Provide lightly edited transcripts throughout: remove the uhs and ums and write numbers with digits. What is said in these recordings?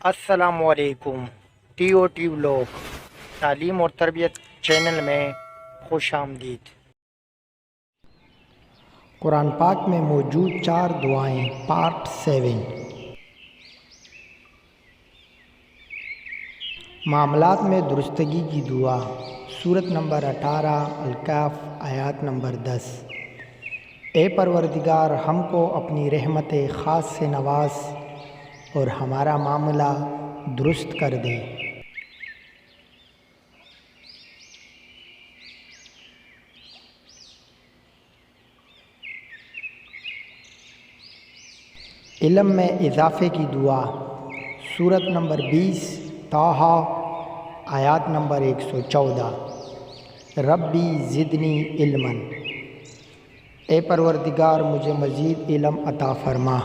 السلام علیکم۔ T O T blog تعلیم اور تربیت چینل میں خوش آمدید۔ قرآن پاک میں موجود 4 دعائیں پارٹ 7۔ معاملات میں درستگی کی دعا، سورت نمبر 18 الکہف آیات نمبر 10۔ اے پروردگار، ہم کو اپنی رحمت خاص سے نواز اور ہمارا معاملہ درست کر دے۔ علم میں اضافے کی دعا، سورت نمبر 20 طٰہٰ آیات نمبر 114۔ ربی زدنی علما، اے پروردگار مجھے مزید علم عطا فرما۔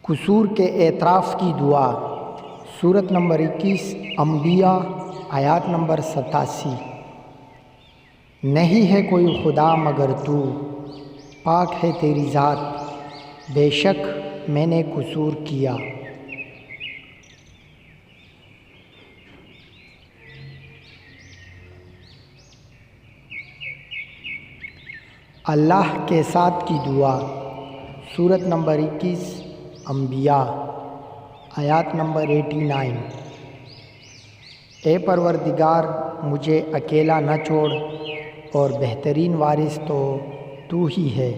قصور کے اعتراف کی دعا، سورت نمبر 21 انبیاء آیات نمبر 87۔ نہیں ہے کوئی خدا مگر تو، پاک ہے تیری ذات، بے شک میں نے قصور کیا۔ اللہ کے ساتھ کی دعا، سورت نمبر 21 انبیاء آیات نمبر 89۔ اے پروردگار مجھے اکیلا نہ چھوڑ، اور بہترین وارث تو ہی ہے۔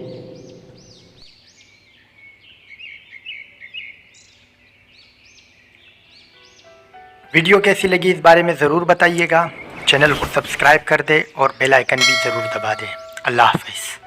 ویڈیو کیسی لگی اس بارے میں ضرور بتائیے گا۔ چینل کو سبسکرائب کر دے اور بیل آئیکن بھی ضرور دبا دے۔ اللہ حافظ۔